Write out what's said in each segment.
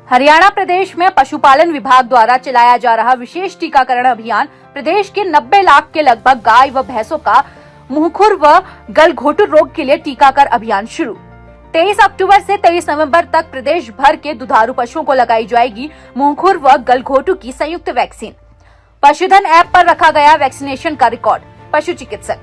हरियाणा प्रदेश में पशुपालन विभाग द्वारा चलाया जा रहा विशेष टीकाकरण अभियान प्रदेश के 90 लाख के लगभग गाय व भैंसों का मुंहखुर व गलघोटू रोग के लिए टीकाकरण अभियान शुरू। 23 अक्टूबर से 23 नवंबर तक प्रदेश भर के दुधारू पशुओं को लगाई जाएगी मुंहखुर व गलघोटू की संयुक्त वैक्सीन। पशुधन ऐप पर रखा गया वैक्सीनेशन का रिकॉर्ड। पशु चिकित्सक,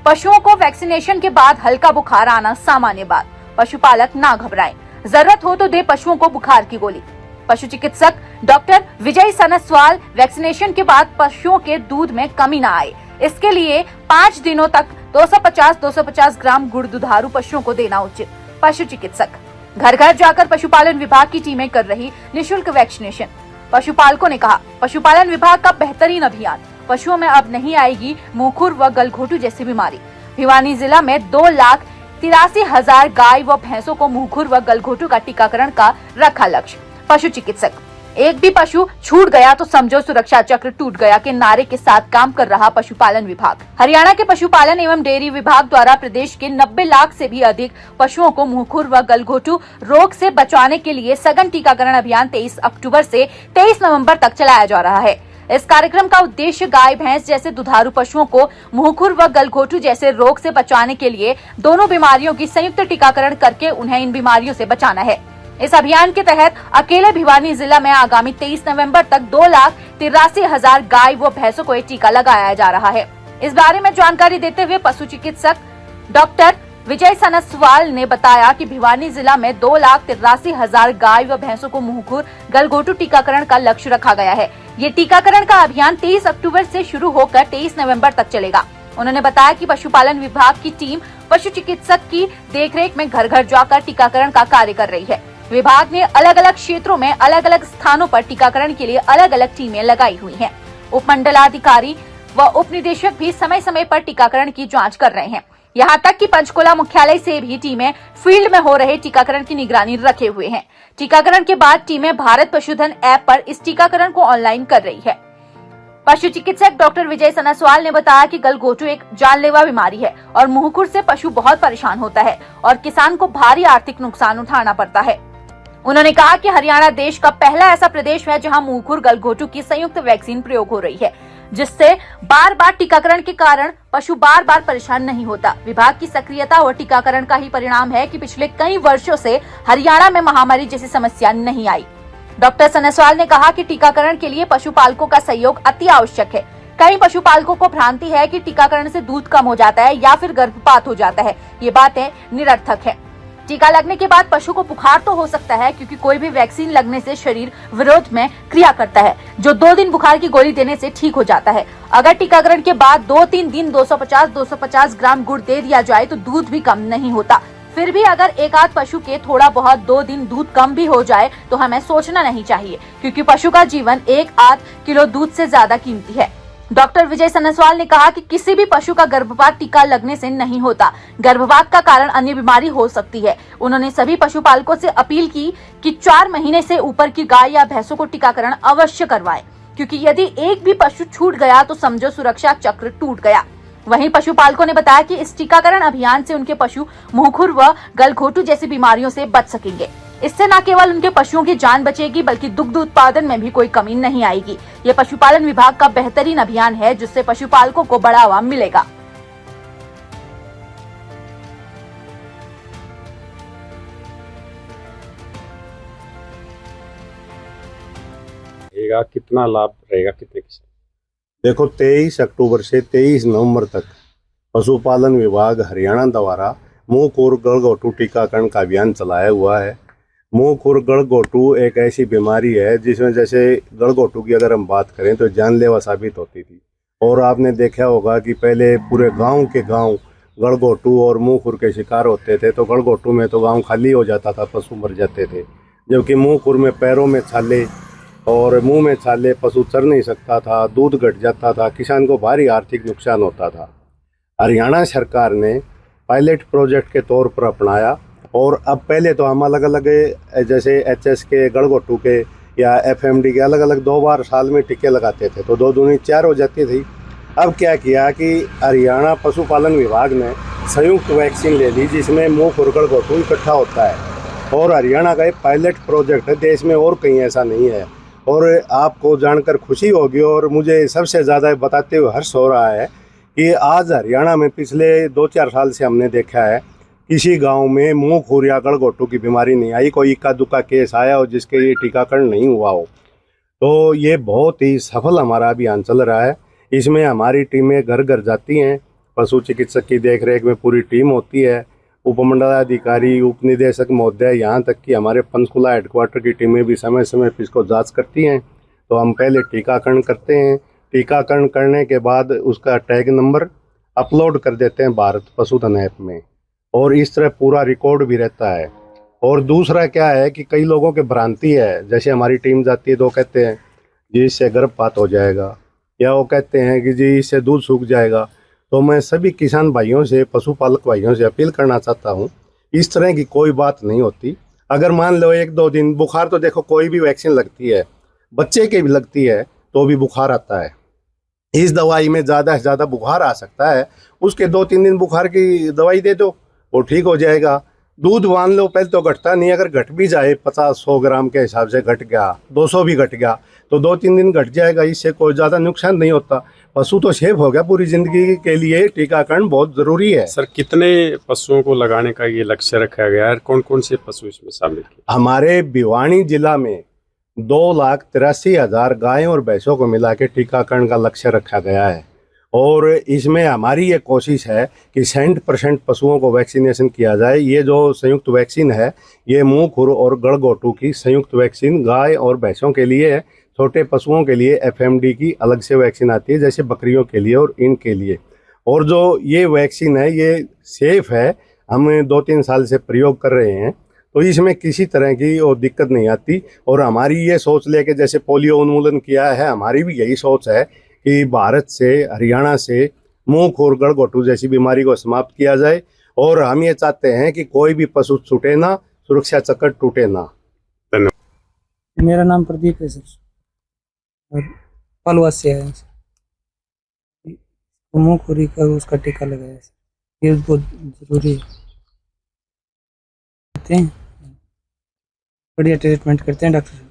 पशुओं को वैक्सीनेशन के बाद हल्का बुखार आना सामान्य बात, पशुपालक ना घबराएं, जरूरत हो तो दे पशुओं को बुखार की गोली। पशु चिकित्सक डॉक्टर विजय सनसवाल, वैक्सीनेशन के बाद पशुओं के दूध में कमी न आए, इसके लिए 5 दिनों तक 250 ग्राम गुड़ दुधारू पशुओं को देना उचित। पशु चिकित्सक, घर घर जाकर पशुपालन विभाग की टीमें कर रही निःशुल्क वैक्सीनेशन। पशुपालकों ने कहा, पशुपालन विभाग का बेहतरीन अभियान, पशुओं में अब नहीं आएगी मुंहखुर व गलघोटू जैसी बीमारी। भिवानी जिला में 2,83,000 गाय व भैंसों को मुंहखुर व गलघोटू का टीकाकरण का रखा लक्ष्य। पशु चिकित्सक, एक भी पशु छूट गया तो समझो सुरक्षा चक्र टूट गया के नारे के साथ काम कर रहा पशुपालन विभाग। हरियाणा के पशुपालन एवं डेयरी विभाग द्वारा प्रदेश के 90 लाख से भी अधिक पशुओं को मुंहखुर व गलघोटू रोग से बचाने के लिए सघन टीकाकरण अभियान 23 अक्टूबर से 23 नवंबर तक चलाया जा रहा है। इस कार्यक्रम का उद्देश्य गाय भैंस जैसे दुधारू पशुओं को मुंहखुर व गलघोटू जैसे रोग से बचाने के लिए दोनों बीमारियों की संयुक्त टीकाकरण करके उन्हें इन बीमारियों से बचाना है। इस अभियान के तहत अकेले भिवानी जिला में आगामी 23 नवंबर तक 2,83,000 गाय व भैंसों को ये टीका लगाया जा रहा है। इस बारे में जानकारी देते हुए पशु चिकित्सक डॉक्टर विजय सनसवाल ने बताया कि भिवानी जिला में 2,83,000 गाय व भैंसों को मुंहखुर गलघोटू टीकाकरण का लक्ष्य रखा गया है। ये टीकाकरण का अभियान 23 अक्टूबर से शुरू होकर 23 नवंबर तक चलेगा। उन्होंने बताया कि पशुपालन विभाग की टीम पशु चिकित्सक की देखरेख में घर घर जाकर टीकाकरण का कार्य कर रही है। विभाग ने अलग अलग क्षेत्रों में अलग अलग स्थानों पर टीकाकरण के लिए अलग अलग टीमें लगाई हुई हैं। उपमंडलाधिकारी व उप निदेशक भी समय समय पर टीकाकरण की जांच कर रहे हैं। यहाँ तक कि पंचकुला मुख्यालय से भी टीमें फील्ड में हो रहे टीकाकरण की निगरानी रखे हुए हैं। टीकाकरण के बाद टीमें भारत पशुधन ऐप पर इस टीकाकरण को ऑनलाइन कर रही है। पशु चिकित्सक डॉक्टर विजय सनसवाल ने बताया कि गलघोटू एक जानलेवा बीमारी है और मुंहखुर से पशु बहुत परेशान होता है और किसान को भारी आर्थिक नुकसान उठाना पड़ता है। उन्होंने कहा कि हरियाणा देश का पहला ऐसा प्रदेश है जहां मुंहखुर गलघोटू की संयुक्त वैक्सीन प्रयोग हो रही है, जिससे बार बार टीकाकरण के कारण पशु बार बार परेशान नहीं होता। विभाग की सक्रियता और टीकाकरण का ही परिणाम है कि पिछले कई वर्षों से हरियाणा में महामारी जैसी समस्या नहीं आई। डॉक्टर सनसवाल ने कहा कि टीकाकरण के लिए पशुपालकों का सहयोग अति आवश्यक है। कई पशुपालकों को भ्रांति है कि टीकाकरण से दूध कम हो जाता है या फिर गर्भपात हो जाता है। ये बातें निरर्थक है। टीका लगने के बाद पशु को बुखार तो हो सकता है, क्योंकि कोई भी वैक्सीन लगने से शरीर विरोध में क्रिया करता है, जो 2 दिन बुखार की गोली देने से ठीक हो जाता है। अगर टीकाकरण के बाद 2-3 दिन 250 ग्राम गुड़ दे दिया जाए तो दूध भी कम नहीं होता। फिर भी अगर एक आध पशु के थोड़ा बहुत 2 दिन दूध कम भी हो जाए तो हमें सोचना नहीं चाहिए, क्योंकि पशु का जीवन 1-8 किलो दूध से ज्यादा कीमती है। डॉक्टर विजय सनसवाल ने कहा कि किसी भी पशु का गर्भपात टीका लगने से नहीं होता। गर्भपात का कारण अन्य बीमारी हो सकती है। उन्होंने सभी पशुपालकों से अपील की कि 4 महीने से ऊपर की गाय या भैंसों को टीकाकरण अवश्य करवाएं, क्योंकि यदि एक भी पशु छूट गया तो समझो सुरक्षा चक्र टूट गया। वहीं पशुपालकों ने बताया कि इस टीकाकरण अभियान से उनके पशु मुंहखुर व गलघोटू जैसी बीमारियों से बच सकेंगे। इससे न केवल उनके पशुओं की जान बचेगी, बल्कि दुग्ध उत्पादन में भी कोई कमी नहीं आएगी। ये पशुपालन विभाग का बेहतरीन अभियान है, जिससे पशुपालकों को बढ़ावा मिलेगा। कितना लाभ रहेगा, कितने किसान? देखो, 23 अक्टूबर से 23 नवंबर तक पशुपालन विभाग हरियाणा द्वारा मुंहखुर गलघोटू टीकाकरण का अभियान चलाया हुआ है। मुंहखुर गलघोटू एक ऐसी बीमारी है जिसमें, जैसे गलघोटू की अगर हम बात करें तो जानलेवा साबित होती थी, और आपने देखा होगा कि पहले पूरे गांव के गांव गलघोटू और मुंहखुर के शिकार होते थे, तो गलघोटू में तो गांव खाली हो जाता था, पशु मर जाते थे। जबकि मुंहखुर में पैरों में छाले और मुंह में छाले, पशु चर नहीं सकता था, दूध घट जाता था, किसान को भारी आर्थिक नुकसान होता था। हरियाणा सरकार ने पायलट प्रोजेक्ट के तौर पर अपनाया, और अब पहले तो हम अलग अलग, जैसे HS के, गलघोटू के या FMD के अलग अलग 2 बार साल में टीके लगाते थे, तो 2 दूनी 4 हो जाती थी। अब क्या किया कि हरियाणा पशुपालन विभाग ने संयुक्त वैक्सीन ले ली, जिसमें मुंहखुर गलघोटू इकट्ठा होता है। और हरियाणा का एक पायलट प्रोजेक्ट है, देश में और कहीं ऐसा नहीं है। और आपको जानकर खुशी होगी और मुझे सबसे ज़्यादा बताते हुए हर्ष हो रहा है कि आज हरियाणा में पिछले 2-4 साल से हमने देखा है किसी गांव में मुंह खुर या गलघोटू की बीमारी नहीं आई, कोई इक्का दुक्का केस आया और जिसके ये टीकाकरण नहीं हुआ हो। तो ये बहुत ही सफल हमारा अभियान चल रहा है। इसमें हमारी टीमें घर घर जाती हैं, पशु चिकित्सक की देखरेख में पूरी टीम होती है, उपमंडलाधिकारी, उप निदेशक महोदय, यहाँ तक कि हमारे पंचकुला हेडक्वार्टर की टीमें भी समय समय पर इसको जांच करती हैं। तो हम पहले टीकाकरण करते हैं, टीकाकरण करने के बाद उसका टैग नंबर अपलोड कर देते हैं भारत पशुधन ऐप में, और इस तरह पूरा रिकॉर्ड भी रहता है। और दूसरा क्या है कि कई लोगों के भ्रांति है, जैसे हमारी टीम जाती है तो कहते हैं जी इससे गर्भपात हो जाएगा, या वो कहते हैं कि जी इससे दूध सूख जाएगा। तो मैं सभी किसान भाइयों से, पशुपालक भाइयों से अपील करना चाहता हूँ, इस तरह की कोई बात नहीं होती। अगर मान लो 1-2 दिन बुखार, तो देखो कोई भी वैक्सीन लगती है, बच्चे की भी लगती है तो भी बुखार आता है। इस दवाई में ज़्यादा से ज़्यादा बुखार आ सकता है, उसके 2-3 दिन बुखार की दवाई दे दो, वो ठीक हो जाएगा। दूध मान लो पहले तो घटता नहीं, अगर घट भी जाए 50-100 ग्राम के हिसाब से घट गया, 200 भी घट गया तो 2-3 दिन घट जाएगा, इससे कोई ज़्यादा नुकसान नहीं होता। पशु तो सेफ हो गया पूरी ज़िंदगी के लिए। टीकाकरण बहुत ज़रूरी है। सर कितने पशुओं को लगाने का ये लक्ष्य रखा गया है, कौन कौन से पशु इसमें शामिल किए? हमारे भिवानी जिला में 2,83,000 गायें और भैंसों को मिला के टीकाकरण का लक्ष्य रखा गया है। और इसमें हमारी ये कोशिश है कि 100% पशुओं को वैक्सीनेशन किया जाए। ये जो संयुक्त वैक्सीन है, ये मुंह खुर और गलघोटू की संयुक्त वैक्सीन गाय और भैंसों के लिए है। छोटे पशुओं के लिए FMD की अलग से वैक्सीन आती है, जैसे बकरियों के लिए और इनके लिए। और जो ये वैक्सीन है ये सेफ है, हम 2-3 साल से प्रयोग कर रहे हैं, तो इसमें किसी तरह की वो दिक्कत नहीं आती। और हमारी ये सोच लेके जैसे पोलियो उन्मूलन किया है, हमारी भी यही सोच है कि भारत से, हरियाणा से मुंह खुर गलघोटू जैसी बीमारी को समाप्त किया जाए। और हम ये चाहते हैं कि कोई भी पशु छूटे ना, सुरक्षा चक्र टूटे ना। मेरा नाम प्रदीप है सर, और पलवस से है सर। मुंह खुरी का उसका टीका लगाया है सर, ये बहुत ज़रूरी है। बढ़िया ट्रीटमेंट करते हैं डॉक्टर।